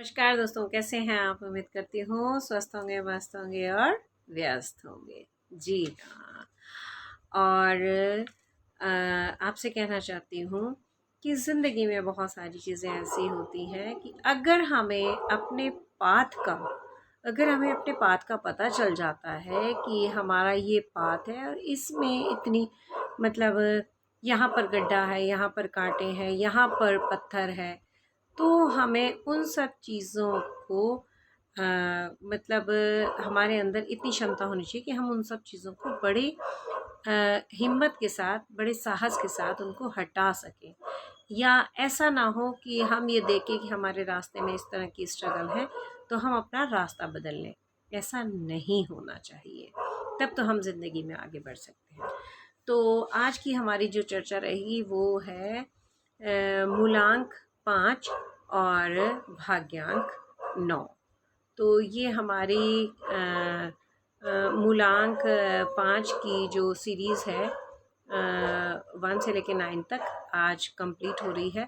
नमस्कार दोस्तों, कैसे हैं आप? उम्मीद करती हूँ स्वस्थ होंगे, मस्त होंगे और व्यस्त होंगे। जी हाँ। और आपसे कहना चाहती हूँ कि ज़िंदगी में बहुत सारी चीज़ें ऐसी होती हैं कि अगर हमें अपने पाथ का पता चल जाता है कि हमारा ये पाथ है और इसमें इतनी मतलब यहाँ पर गड्ढा है, यहाँ पर कांटे हैं, यहाँ पर पत्थर है, तो हमें उन सब चीज़ों को मतलब हमारे अंदर इतनी क्षमता होनी चाहिए कि हम उन सब चीज़ों को बड़ी हिम्मत के साथ, बड़े साहस के साथ उनको हटा सकें। या ऐसा ना हो कि हम ये देखें कि हमारे रास्ते में इस तरह की स्ट्रगल है तो हम अपना रास्ता बदल लें। ऐसा नहीं होना चाहिए, तब तो हम ज़िंदगी में आगे बढ़ सकते हैं। तो आज की हमारी जो चर्चा रहेगी वो है मूलांक 5 और भाग्यांक 9। तो ये हमारी मूलांक 5 की जो सीरीज़ है 1 से लेकर 9 तक आज कंप्लीट हो रही है।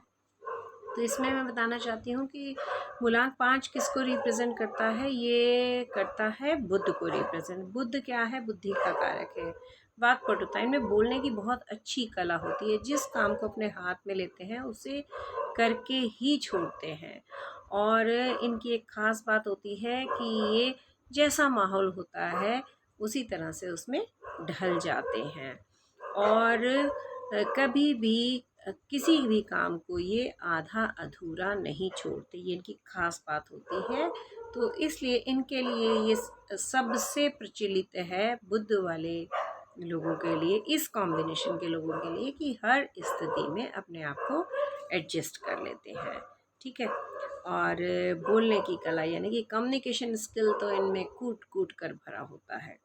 तो इसमें मैं बताना चाहती हूँ कि मूलांक 5 किसको रिप्रेजेंट करता है? ये करता है बुध को रिप्रेजेंट। बुध क्या है? बुद्धि का कारक है। वाक्पटुता, इनमें बोलने की बहुत अच्छी कला होती है। जिस काम को अपने हाथ में लेते हैं उसे करके ही छोड़ते हैं। और इनकी एक ख़ास बात होती है कि ये जैसा माहौल होता है उसी तरह से उसमें ढल जाते हैं। और कभी भी किसी भी काम को ये आधा अधूरा नहीं छोड़ते, ये इनकी ख़ास बात होती है। तो इसलिए इनके लिए ये सबसे प्रचलित है बुध वाले लोगों के लिए, इस कॉम्बिनेशन के लोगों के लिए, कि हर स्थिति में अपने आप को एडजस्ट कर लेते हैं। ठीक है। और बोलने की कला यानी कि कम्युनिकेशन स्किल तो इनमें कूट कूट कर भरा होता है।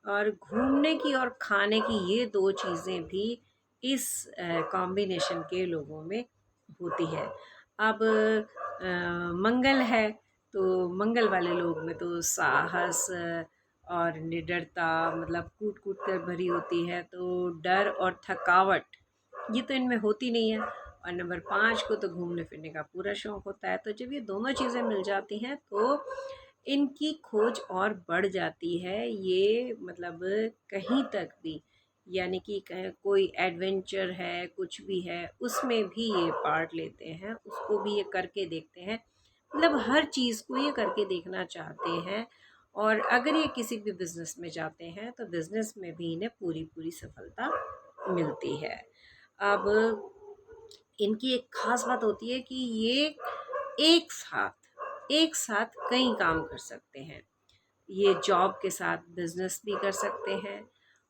और घूमने की और खाने की ये दो चीज़ें भी इस कॉम्बिनेशन के लोगों में होती है। अब मंगल है तो मंगल वाले लोग में तो साहस और निडरता मतलब कूट कूट कर भरी होती है, तो डर और थकावट ये तो इनमें होती नहीं है। और नंबर 5 को तो घूमने फिरने का पूरा शौक़ होता है। तो जब ये दोनों चीज़ें मिल जाती हैं तो इनकी खोज और बढ़ जाती है। ये मतलब कहीं तक भी यानी कि कोई एडवेंचर है, कुछ भी है, उसमें भी ये पार्ट लेते हैं, उसको भी ये करके देखते हैं। मतलब हर चीज़ को ये करके देखना चाहते हैं। और अगर ये किसी भी बिज़नेस में जाते हैं तो बिज़नेस में भी इन्हें पूरी सफलता मिलती है। अब इनकी एक ख़ास बात होती है कि ये एक साथ कई काम कर सकते हैं। ये जॉब के साथ बिज़नेस भी कर सकते हैं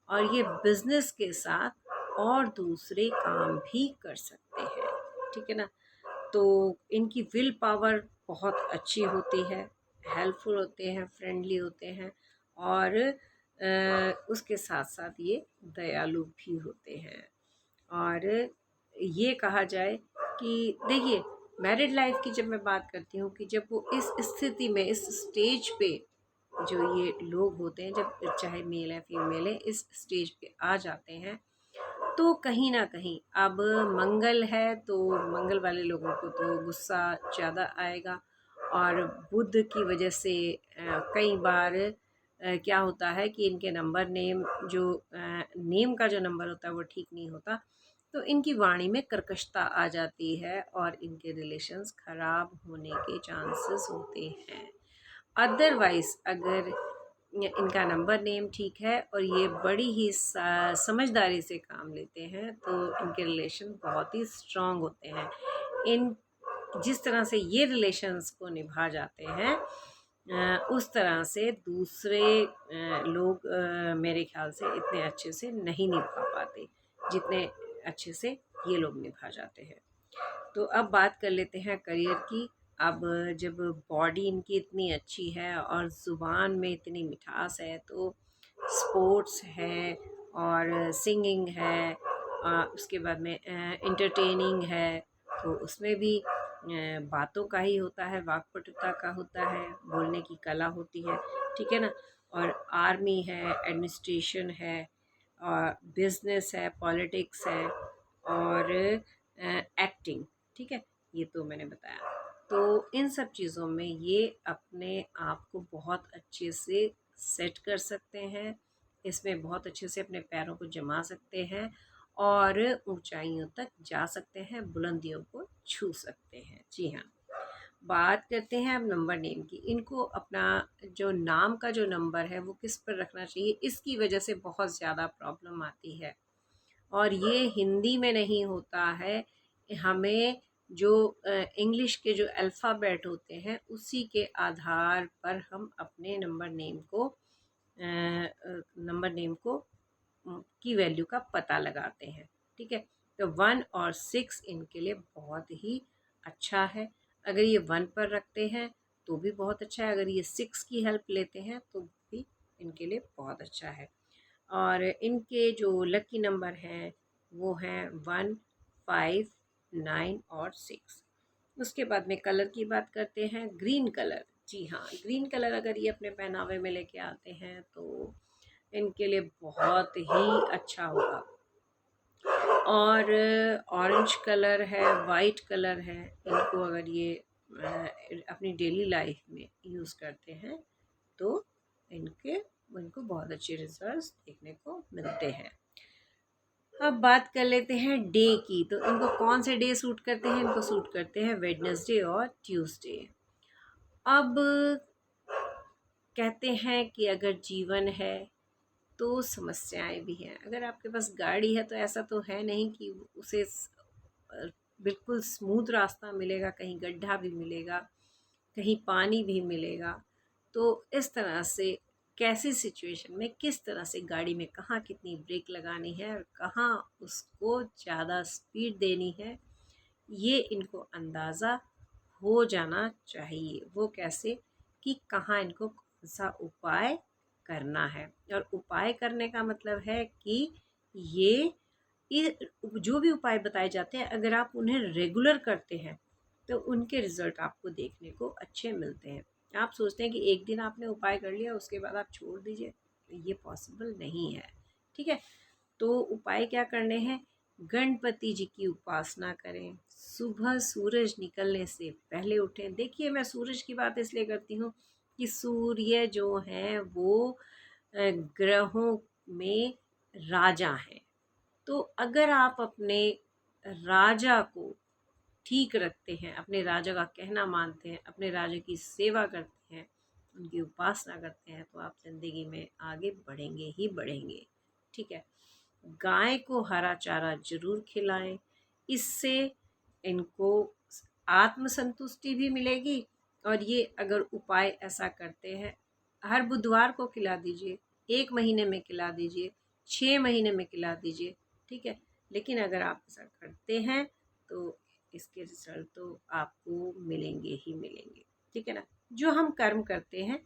और ये बिज़नेस के साथ और दूसरे काम भी कर सकते हैं। ठीक है ना? तो इनकी विल पावर बहुत अच्छी होती है, हेल्पफुल होते हैं, फ्रेंडली होते हैं और उसके साथ-साथ ये दयालु भी होते हैं। और ये कहा जाए कि देखिए, मैरिड लाइफ की जब मैं बात करती हूँ कि जब वो इस स्थिति में, इस स्टेज पे जो ये लोग होते हैं, जब चाहे मेल है फीमेल है, इस स्टेज पे आ जाते हैं तो कहीं ना कहीं अब मंगल है तो मंगल वाले लोगों को तो गुस्सा ज़्यादा आएगा। और बुध की वजह से कई बार क्या होता है कि इनके नंबर नेम जो नेम का जो नंबर होता है वो ठीक नहीं होता, तो इनकी वाणी में कर्कशता आ जाती है और इनके रिलेशंस ख़राब होने के चांसेस होते हैं। अदरवाइज़ अगर इनका नंबर नेम ठीक है और ये बड़ी ही समझदारी से काम लेते हैं तो इनके रिलेशन बहुत ही स्ट्रॉन्ग होते हैं। इन जिस तरह से ये रिलेशंस को निभा जाते हैं उस तरह से दूसरे लोग मेरे ख्याल से इतने अच्छे से नहीं निभा पाते जितने अच्छे से ये लोग निभा जाते हैं। तो अब बात कर लेते हैं करियर की। अब जब बॉडी इनकी इतनी अच्छी है और ज़ुबान में इतनी मिठास है तो स्पोर्ट्स है और सिंगिंग है, उसके बाद में इंटरटेनिंग है, तो उसमें भी बातों का ही होता है, वाक्पटुता का होता है, बोलने की कला होती है। ठीक है ना? और आर्मी है, एडमिनिस्ट्रेशन है, और बिजनेस है, पॉलिटिक्स है और एक्टिंग। ठीक है, ये तो मैंने बताया। तो इन सब चीज़ों में ये अपने आप को बहुत अच्छे से सेट कर सकते हैं, इसमें बहुत अच्छे से अपने पैरों को जमा सकते हैं और ऊंचाइयों तक जा सकते हैं, बुलंदियों को छू सकते हैं। जी हाँ, बात करते हैं अब नंबर नेम की। इनको अपना जो नाम का जो नंबर है वो किस पर रखना चाहिए, इसकी वजह से बहुत ज़्यादा प्रॉब्लम आती है और ये हिंदी में नहीं होता है। हमें जो इंग्लिश के जो अल्फ़ाबेट होते हैं उसी के आधार पर हम अपने नंबर नेम को की वैल्यू का पता लगाते हैं। ठीक है, तो 1 और 6 इनके लिए बहुत ही अच्छा है। अगर ये 1 पर रखते हैं तो भी बहुत अच्छा है, अगर ये 6 की हेल्प लेते हैं तो भी इनके लिए बहुत अच्छा है। और इनके जो लकी नंबर हैं वो हैं 1, 5, 9 और 6। उसके बाद में कलर की बात करते हैं, ग्रीन कलर। जी हाँ, ग्रीन कलर अगर ये अपने पहनावे में लेके आते हैं तो इनके लिए बहुत ही अच्छा होगा। और ऑरेंज कलर है, वाइट कलर है, इनको अगर ये अपनी डेली लाइफ में यूज़ करते हैं तो इनको बहुत अच्छे रिजल्ट्स देखने को मिलते हैं। अब बात कर लेते हैं डे की। तो इनको कौन से डे सूट करते हैं? इनको सूट करते हैं वेडनेसडे और ट्यूसडे। अब कहते हैं कि अगर जीवन है तो समस्याएं भी हैं। अगर आपके पास गाड़ी है तो ऐसा तो है नहीं कि उसे बिल्कुल स्मूथ रास्ता मिलेगा, कहीं गड्ढा भी मिलेगा, कहीं पानी भी मिलेगा। तो इस तरह से कैसी सिचुएशन में किस तरह से गाड़ी में कहाँ कितनी ब्रेक लगानी है और कहाँ उसको ज़्यादा स्पीड देनी है, ये इनको अंदाज़ा हो जाना चाहिए। वो कैसे कि कहाँ इनको कौन सा उपाय करना है। और उपाय करने का मतलब है कि ये जो भी उपाय बताए जाते हैं अगर आप उन्हें रेगुलर करते हैं तो उनके रिज़ल्ट आपको देखने को अच्छे मिलते हैं। आप सोचते हैं कि एक दिन आपने उपाय कर लिया उसके बाद आप छोड़ दीजिए, ये पॉसिबल नहीं है। ठीक है, तो उपाय क्या करने हैं? गणपति जी की उपासना करें, सुबह सूरज निकलने से पहले उठें। देखिए, मैं सूरज की बात इसलिए करती हूँ कि सूर्य जो हैं वो ग्रहों में राजा हैं। तो अगर आप अपने राजा को ठीक रखते हैं, अपने राजा का कहना मानते हैं, अपने राजा की सेवा करते हैं, उनकी उपासना करते हैं, तो आप ज़िंदगी में आगे बढ़ेंगे ही बढ़ेंगे। ठीक है, गाय को हरा चारा ज़रूर खिलाएं, इससे इनको आत्मसंतुष्टि भी मिलेगी। और ये अगर उपाय ऐसा करते हैं, हर बुधवार को खिला दीजिए, 1 महीने में खिला दीजिए, 6 महीने में खिला दीजिए। ठीक है, लेकिन अगर आप ऐसा करते हैं तो इसके रिजल्ट तो आपको मिलेंगे ही मिलेंगे। ठीक है ना, जो हम कर्म करते हैं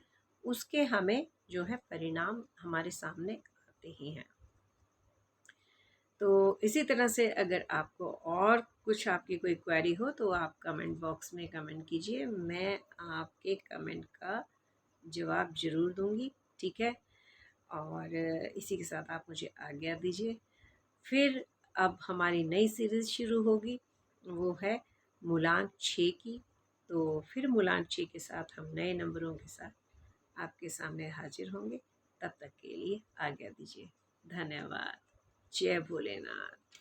उसके हमें जो है परिणाम हमारे सामने आते ही हैं। तो इसी तरह से अगर आपको और कुछ आपकी कोई क्वेरी हो तो आप कमेंट बॉक्स में कमेंट कीजिए, मैं आपके कमेंट का जवाब ज़रूर दूंगी। ठीक है, और इसी के साथ आप मुझे आज्ञा दीजिए। फिर अब हमारी नई सीरीज़ शुरू होगी, वो है मूलांक 6 की। तो फिर मूलांक 6 के साथ हम नए नंबरों के साथ आपके सामने हाजिर होंगे। तब तक के लिए आज्ञा दीजिए। धन्यवाद। जय भोलेनाथ।